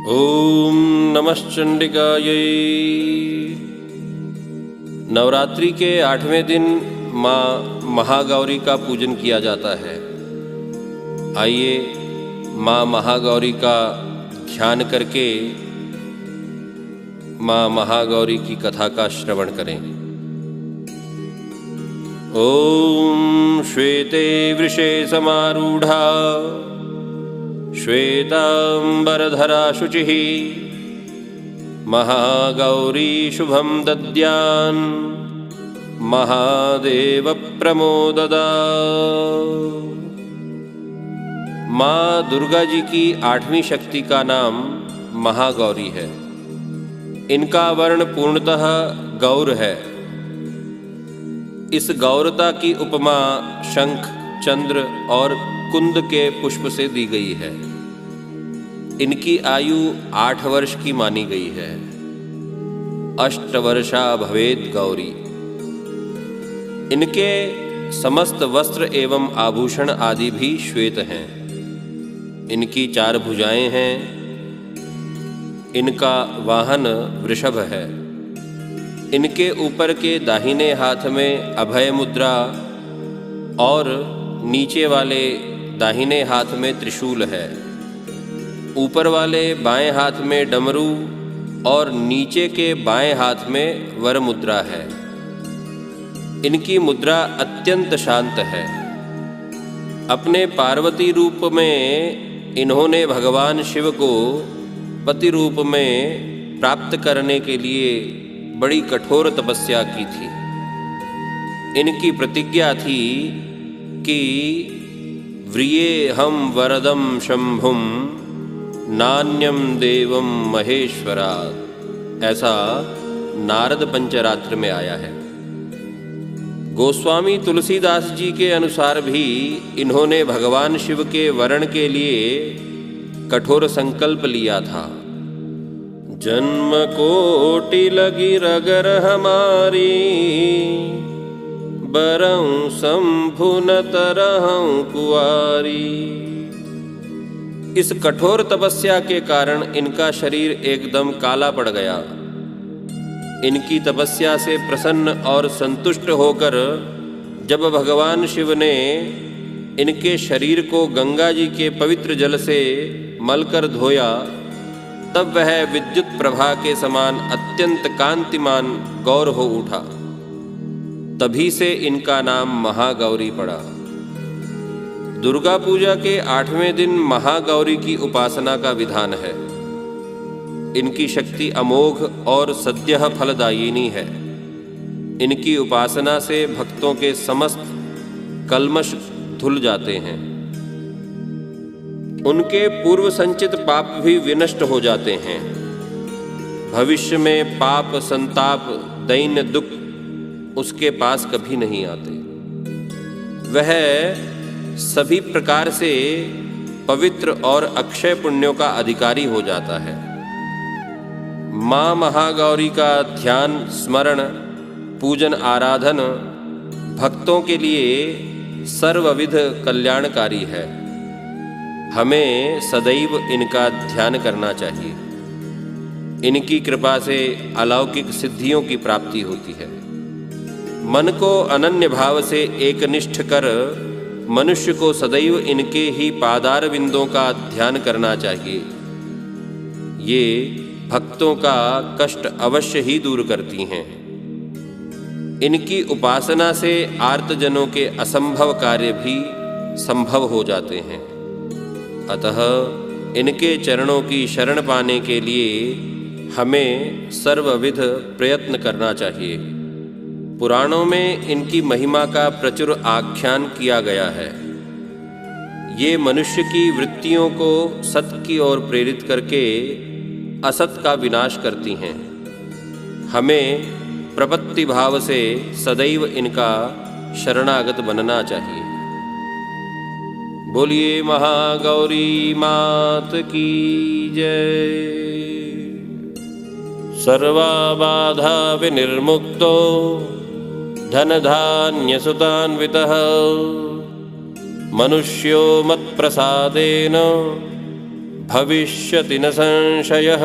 ओम नमश्चंडिकायै। नवरात्रि के 8वें दिन माँ महागौरी का पूजन किया जाता है। आइए माँ महागौरी का ध्यान करके माँ महागौरी की कथा का श्रवण करें। ओम श्वेते वृषे समारूढ़ा श्वेतांबरधरा शुचिः महागौरी शुभं दद्यान् महादेव प्रमोददा। माँ दुर्गा जी की 8वीं शक्ति का नाम महागौरी है। इनका वर्ण पूर्णतः गौर है। इस गौरता की उपमा शंख, चंद्र और कुंद के पुष्प से दी गई है। इनकी आयु 8 वर्ष की मानी गई है। अष्टवर्षा भवेत् गौरी। इनके समस्त वस्त्र एवं आभूषण आदि भी श्वेत हैं। इनकी 4 भुजाएं हैं। इनका वाहन वृषभ है। इनके ऊपर के दाहिने हाथ में अभय मुद्रा और नीचे वाले दाहिने हाथ में त्रिशूल है। ऊपर वाले बाएं हाथ में डमरू और नीचे के बाएं हाथ में वर मुद्रा है। इनकी मुद्रा अत्यंत शांत है। अपने पार्वती रूप में इन्होंने भगवान शिव को पति रूप में प्राप्त करने के लिए बड़ी कठोर तपस्या की थी। इनकी प्रतिज्ञा थी कि व्रियेऽहं वरदं शंभुं नान्यं देवं महेश्वरात्। ऐसा नारद पंचरात्र में आया है। गोस्वामी तुलसीदास जी के अनुसार भी इन्होंने भगवान शिव के वरण के लिए कठोर संकल्प लिया था। जन्म कोटि लगी रगर हमारी बरऊं शंभु न तरहूं कुआरी। इस कठोर तपस्या के कारण इनका शरीर एकदम काला पड़ गया। इनकी तपस्या से प्रसन्न और संतुष्ट होकर जब भगवान शिव ने इनके शरीर को गंगा जी के पवित्र जल से मलकर धोया, तब वह विद्युत प्रभा के समान अत्यंत कांतिमान गौर हो उठा। तभी से इनका नाम महागौरी पड़ा। दुर्गा पूजा के 8वें दिन महागौरी की उपासना का विधान है। इनकी शक्ति अमोघ और सद्यः फलदायिनी है। इनकी उपासना से भक्तों के समस्त कल्मश धुल जाते हैं। उनके पूर्व संचित पाप भी विनष्ट हो जाते हैं। भविष्य में पाप, संताप, दैन्य, दुख उसके पास कभी नहीं आते। वह सभी प्रकार से पवित्र और अक्षय पुण्यों का अधिकारी हो जाता है। माँ महागौरी का ध्यान, स्मरण, पूजन, आराधन भक्तों के लिए सर्वविध कल्याणकारी है। हमें सदैव इनका ध्यान करना चाहिए। इनकी कृपा से अलौकिक सिद्धियों की प्राप्ति होती है। मन को अनन्य भाव से एकनिष्ठ कर मनुष्य को सदैव इनके ही पादार बिंदों का ध्यान करना चाहिए। ये भक्तों का कष्ट अवश्य ही दूर करती हैं। इनकी उपासना से आर्तजनों के असंभव कार्य भी संभव हो जाते हैं। अतः इनके चरणों की शरण पाने के लिए हमें सर्वविध प्रयत्न करना चाहिए। पुराणों में इनकी महिमा का प्रचुर आख्यान किया गया है। ये मनुष्य की वृत्तियों को सत्य की ओर प्रेरित करके असत का विनाश करती हैं। हमें प्रपत्ति भाव से सदैव इनका शरणागत बनना चाहिए। बोलिए महागौरी मात की जय। सर्वा बाधा विनिर्मुक्तो भविष्यति न संशयः।